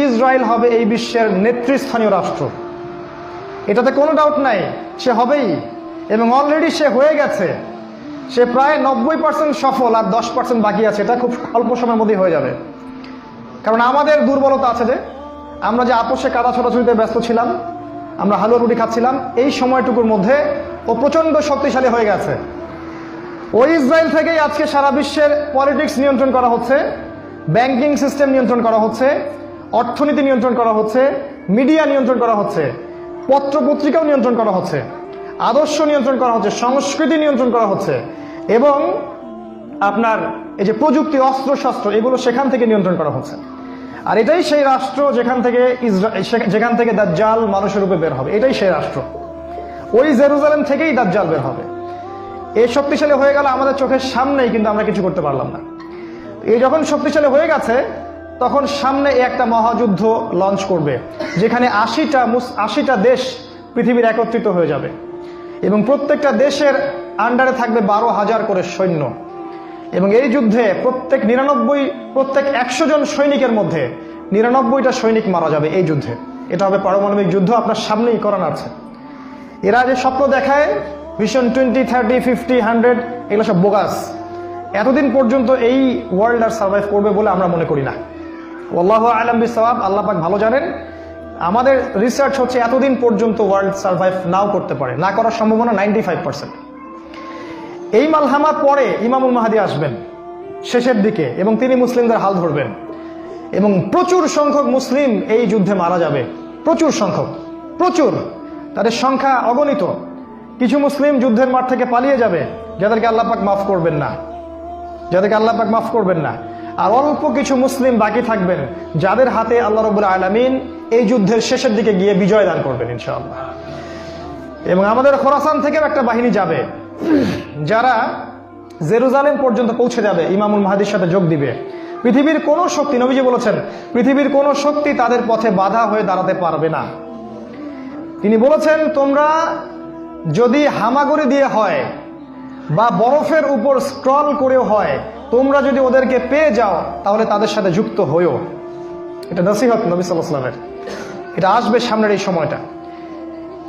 Israel হবে এই বিশ্বের নেতৃস্থানীয় রাষ্ট্র, এটাতে কোনো ডাউট নাই, সে হবেই, এবং অলরেডি সে হয়ে গেছে। সে প্রায় 90% সফল, আর 10% বাকি আছে। এটা খুব অল্প সময়ের মধ্যেই হয়ে যাবে। কারণ আমাদের দুর্বলতা আছে যে আমরা যে আপোষে কাদা ছোটাছুটিতে ব্যস্ত ছিলাম, আমরা হালুয়া রুটি খাচ্ছিলাম, এই সময়টুকুর মধ্যে ও প্রচণ্ড শক্তিশালী হয়ে গেছে। ওই ইসরায়েল থেকেই আজকে সারা বিশ্বের পলিটিক্স নিয়ন্ত্রণ করা হচ্ছে, ব্যাংকিং সিস্টেম নিয়ন্ত্রণ করা হচ্ছে, অর্থনীতি নিয়ন্ত্রণ করা হচ্ছে, মিডিয়া নিয়ন্ত্রণ করা হচ্ছে, পত্রপত্রিকাও নিয়ন্ত্রণ করা হচ্ছে, আদর্শ নিয়ন্ত্রণ করা হচ্ছে, সংস্কৃতি নিয়ন্ত্রণ করা হচ্ছে, এবং আপনার এই যে প্রযুক্তি, অস্ত্র শস্ত্র, এগুলো সেখান থেকে নিয়ন্ত্রণ করা হচ্ছে। আর এটাই সেই রাষ্ট্র যেখান থেকে দাজ্জাল মানুষের রূপে বের হবে। এটাই সেই রাষ্ট্র। ওই জেরুজালেম থেকেই দাজ্জাল বের হবে। এই শক্তিশালী হয়ে গেল আমাদের চোখের সামনেই, কিন্তু আমরা কিছু করতে পারলাম না। এই যখন শক্তিশালী হয়ে গেছে, তখন সামনে একটা মহাযুদ্ধ লঞ্চ করবে, যেখানে 80টা দেশ পৃথিবীর একত্রিত হয়ে যাবে, এবং প্রত্যেকটা দেশের আন্ডারে থাকবে 12,000 করে সৈন্য। এবং এই যুদ্ধে প্রত্যেক 100 জন সৈনিকের মধ্যে 99টা সৈনিক মারা যাবে এই যুদ্ধে। এটা হবে পারমাণবিক যুদ্ধ, আপনার সামনেই করানো আছে। এরা যে স্বপ্ন দেখায় ভিশন 20, 30, 50, 100, এগুলো সব বোগাস। এতদিন পর্যন্ত এই ওয়ার্ল্ড আর সার্ভাইভ করবে বলে আমরা মনে করি না। আল্লাহু আ'লাম বিসওয়াব, আল্লাহ পাক ভালো জানেন। আমাদের রিসার্চ হচ্ছে এতদিন পর্যন্ত ওয়ার্ল্ড সার্ভাইভ নাও করতে পারে, না করার সম্ভাবনা 95%। এই মালহামার পরে ইমামুল মাহদী আসবেন শেষের দিকে, এবং তিনি মুসলিমদের হাল ধরবেন, এবং প্রচুর সংখ্যক মুসলিম এই যুদ্ধে মারা যাবে। প্রচুর সংখ্যক, প্রচুর, তাদের সংখ্যা অগণিত। কিছু মুসলিম যুদ্ধের মাঠ থেকে পালিয়ে যাবে, যাদেরকে আল্লাহ পাক মাফ করবেন না, আর অল্প কিছু মুসলিম বাকি থাকবেন, যাদের হাতে আল্লাহ রাব্বুল আলামিন এই যুদ্ধের শেষের দিকে গিয়ে বিজয় দান করবেন ইনশাআল্লাহ। এবং আমাদের খোরাসান থেকেও একটা বাহিনী যাবে, যারা জেরুজালেম পর্যন্ত পৌঁছে যাবে, ইমামুল মাহদীর সাথে যোগ দিবে। পৃথিবীর কোন শক্তি, নবীজি বলেছেন, পৃথিবীর কোন শক্তি তাদের পথে বাধা হয়ে দাঁড়াতে পারবে না। তিনি বলেছেন, তোমরা যদি হামাগুড়ি দিয়ে হয় বা বরফের উপর স্ক্রল করেও হয়, তোমরা যদি ওদেরকে পেয়ে যাও তাহলে তাদের সাথে যুক্ত হইও। এটা নসিহত নবী সাল্লাল্লাহু আলাইহি ওয়াসাল্লামের। এটা আসবে সামনের এই সময়টা।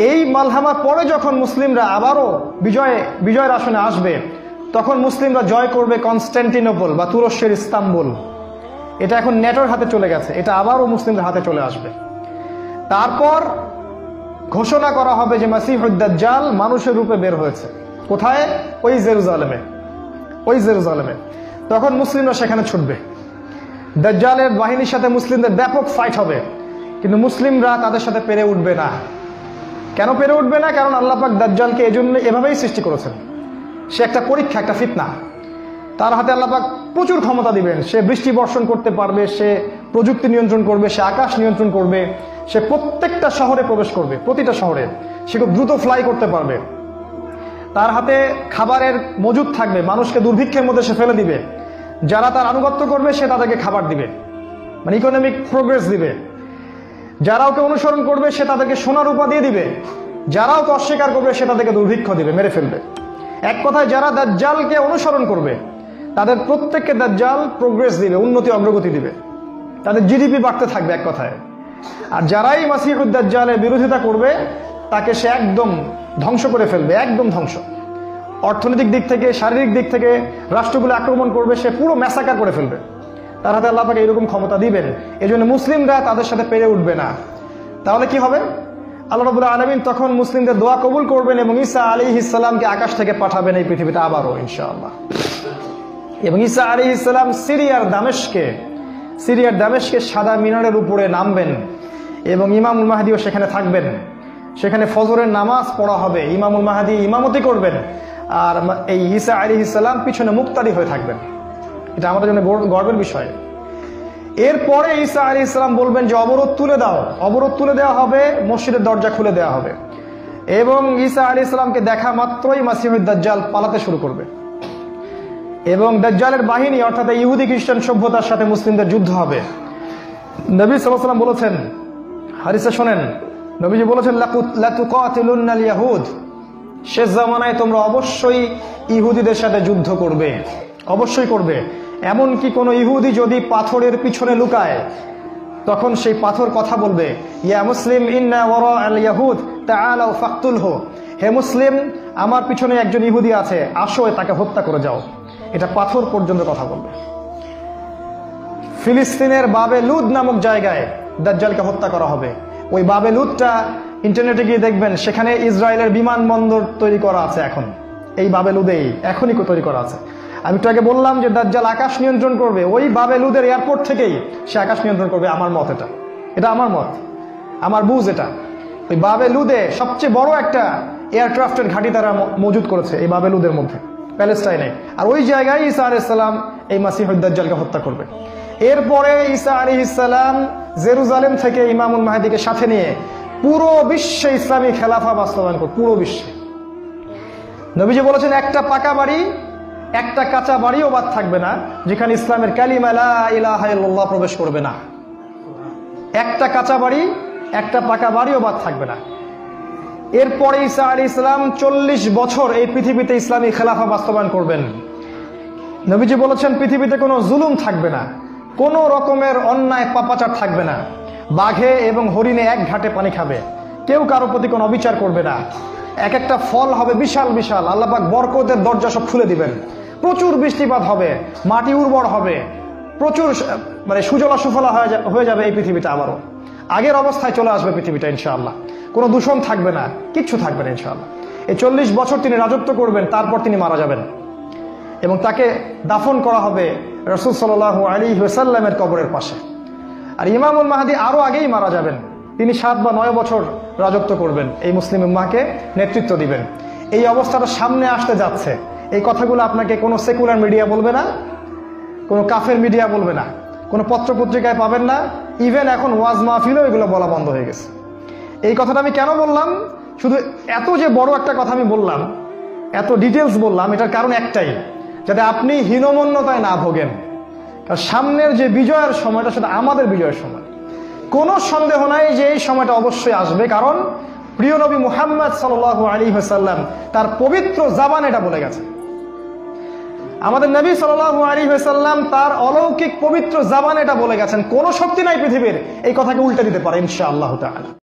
এই মালহামার পরে যখন মুসলিমরা আবারও বিজয়ের আসনে আসবে, তখন মুসলিমরা জয় করবে কনস্ট্যান্টিনোপল বা তুরস্কের ইস্তাম্বুল। এটা এখন নেটোর হাতে চলে গেছে, এটা আবারও মুসলিমদের হাতে চলে আসবে। তারপর ঘোষণা করা হবে যে মাসিহুদ দাজ্জাল মানুষের রূপে বের হয়েছে। কোথায়? ওই জেরুজালেমে। তখন মুসলিমরা সেখানে ছুটবে। দাজ্জালের বাহিনীর সাথে মুসলিমদের ব্যাপক ফাইট হবে, কিন্তু মুসলিমরা তাদের সাথে পেরে উঠবে না। কেন পেরে উঠবে না? কারণ আল্লাহ পাক দাজ্জালকে এজন্য এভাবেই সৃষ্টি করেছেন। সে একটা পরীক্ষা, একটা ফিতনা। তার হাতে আল্লাহ পাক প্রচুর ক্ষমতা দিবেন। সে বৃষ্টি বর্ষণ করতে পারবে, সে প্রযুক্তি নিয়ন্ত্রণ করবে, সে আকাশ নিয়ন্ত্রণ করবে, সে প্রত্যেকটা শহরে প্রবেশ করবে, প্রতিটা শহরে সে খুব দ্রুত ফ্লাই করতে পারবে। তার হাতে খাবারের মজুদ থাকবে, মানুষকে দুর্ভিক্ষের মধ্যে সে ফেলে দিবে। যারা তার আনুগত্য করবে সে তাদেরকে খাবার দিবে, মানে ইকোনমিক প্রোগ্রেস দিবে। যারা ওকে অনুসরণ করবে সে তাদেরকে সোনা রূপা দিয়ে দিবে। যারা ওকে অস্বীকার করবে সে তাদেরকে দুর্ভিক্ষ দিবে, মেরে ফেলবে। এক কথায় যারা দাজ্জালকে অনুসরণ করবে তাদের প্রত্যেককে দাজ্জাল প্রোগ্রেস দিবে, উন্নতি অগ্রগতি দিবে, তাদের জিডিপি বাড়তে থাকবে এক কথায়। আর যারাই মাসিহুদ দাজ্জালের বিরোধিতা করবে তাকে সে একদম ধ্বংস করে ফেলবে, একদম ধ্বংস। অর্থনৈতিক দিক থেকে, শারীরিক দিক থেকে রাষ্ট্রগুলো আক্রমণ করবে, সে পুরো ম্যাসাকার করে ফেলবে। তার হাতে আল্লাহ পাক এরকম ক্ষমতা দিবেন। এই জন্য মুসলিমরা তাদের সাথে পেরে উঠবে না। তাহলে কি হবে? আল্লাহ রাব্বুল আলামিন তখন মুসলিমদের দোয়া কবুল করবেন এবং ঈসা আলাইহিস সালামকে আকাশ থেকে পাঠাবেন এই পৃথিবীতে আবারও ইনশাআল্লাহ। এবং ঈসা আলাইহিস সালাম সিরিয়ার দামেস্কে সাদা মিনারের উপরে নামবেন, এবং ইমামুল মাহদীও সেখানে থাকবেন। সেখানে ফজরের নামাজ পড়া হবে, ইমামুল মাহদী ইমামতি করবেন, আর এই ঈসা আলাইহিস সালাম পিছনে মুক্তাদি হয়ে থাকবেন। এটা আমাদের জন্য গর্বের বিষয়। এরপরে ঈসা আলাইহিস সালাম বলবেন যে অবরোধ তুলে দেওয়া হবে, মসজিদের দরজা খুলে দেওয়া হবে, এবং ঈসা আলাইহিস সালামকে দেখা মাত্রই মাসিহুদ দাজ্জাল পালাতে শুরু করবে। এবং দাজ্জালের বাহিনী অর্থাৎ ইহুদি খ্রিস্টান সভ্যতার সাথে মুসলিমদের যুদ্ধ হবে। নবী সাল্লাল্লাহু আলাইহি ওয়াসাল্লাম বলেছেন, হাদিসে শোনেন, নবীজি বলেছেন, লাতুকাতিলুন্নাল ইয়াহুদ, শেষ জামানায় তোমরা অবশ্যই ইহুদিদের সাথে যুদ্ধ করবে, অবশ্যই করবে। এমনকি কোনো ইহুদি যদি পাথরের পিছনে লুকায়, তখন সেই পাথর কথা বলবে, ইয়া মুসলিম ইন্না ওয়ারা আল ইয়াহুদ তাআলাউ ফাকতুলহু, হে মুসলিম আমার পিছনে একজন ইহুদি আছে, আসো তাকে হত্যা করে যাও। এটা পাথর পর্যন্ত কথা বলবে। ফিলিস্তিনের বাবে লুদ নামক জায়গায় দাজ্জালকে হত্যা করা হবে। ওই বাবে লুদটা ইন্টারনেটে গিয়ে দেখবেন, সেখানে ইসরায়েলের বিমানবন্দর তৈরি করা আছে। এখন এই বাবে লুদেই এখনই তৈরি করা আছে। আমি একটু আগে বললাম যে দাজ্জাল আকাশ নিয়ন্ত্রণ করবে, ওই বাবে লুদের এয়ারপোর্ট থেকেই সে আকাশ নিয়ন্ত্রণ করবে। আমার মত, এটা আমার মত, আমার বুঝ। এটা ওই বাবে লুদে সবচেয়ে বড় একটা এয়ারক্রাফটের ঘাঁটি তারা মজুদ করেছে এই বাবে লুদের মধ্যে, প্যালেস্টাইনে। আর ওই জায়গায় ঈসা আলাইহিস সালাম এই মাসিহুদ দাজ্জালকে হত্যা করবে। এরপরে ঈসা আলাইহিস সালাম জেরুজালেম থেকে ইমামুল মাহদিকে সাথে নিয়ে পুরো বিশ্বে ইসলামী খেলাফা বাস্তবায়ন করবে। পুরো বিশ্বে নবীজি বলেছেন, একটা পাকা বাড়ি একটা কাঁচা বাড়িও বাদ থাকবে না যেখানে ইসলামের কালিমা লা ইলাহা ইল্লাল্লাহ প্রবেশ করবে না। একটা কাঁচা বাড়ি একটা পাকা বাড়িও বাদ থাকবে না। এরপরে ঈসা আলাইহিস সালাম 40 বছর এই পৃথিবীতে ইসলামী খেলাফা বাস্তবায়ন করবেন। নবীজি বলেছেন, পৃথিবীতে কোনো জুলুম থাকবে না, কোনো রকমের অন্যায় পাপাচার থাকবে না। বাঘে এবং হরিণে এক ঘাটে পানি খাবে, কেউ কারো প্রতি কোনো অবিচার করবে না। এক একটা ফল হবে বিশাল বিশাল, আল্লাহ পাক বরকতের দরজা সব খুলে দিবেন। প্রচুর বৃষ্টিপাত হবে, মাটি উর্বর হবে, প্রচুর সুজলা সুফলা হয়ে যাবে এই পৃথিবীটা। আবারও আগের অবস্থায় চলে আসবে পৃথিবীটা ইনশাআল্লাহ। কোনো দূষণ থাকবে না, কিচ্ছু থাকবে না ইনশাআল্লাহ। এই 40 বছর তিনি রাজত্ব করবেন, তারপর তিনি মারা যাবেন এবং তাকে দাফন করা হবে রাসূল সাল্লাল্লাহু আলাইহি ওয়াসাল্লামের কবরের পাশে। আর ইমামুল মাহদী আরো আগেই মারা যাবেন। তিনি 7 বা 9 বছর রাজত্ব করবেন, এই মুসলিম উম্মাহকে নেতৃত্ব দিবেন। এই অবস্থাটা সামনে আসতে যাচ্ছে। এই কথাগুলো আপনাকে কোনো সেকুলার মিডিয়া বলবে না, কোনো কাফের মিডিয়া বলবে না, কোনো পত্রপত্রিকায় পাবেন না। ইভেন এখন ওয়াজ মাহফিলও এগুলো বলা বন্ধ হয়ে গেছে। এই কথাটা আমি কেন বললাম, শুধু এত যে বড় একটা কথা আমি বললাম, এত ডিটেলস বললাম, এটার কারণ একটাই, যাতে আপনি হীনমন্যতায় না ভোগেন। কারণ সামনের যে বিজয়ের সময়টা, সেটা আমাদের বিজয়ের সময়। কোনো সন্দেহ নাই যে এই সময়টা অবশ্যই আসবে, কারণ প্রিয় নবী মুহাম্মদ সাল্লাল্লাহু আলাইহি ওয়াসাল্লাম তার পবিত্র জাবান এটা বলে গেছে। আমাদের নবী সাল্লাল্লাহু আলাইহি ওয়াসাল্লাম তার অলৌকিক পবিত্র জাবান এটা বলে গেছেন। কোনো শক্তি নাই পৃথিবীর এই কথাকে উল্টে দিতে পারে ইনশাআল্লাহ তাআলা।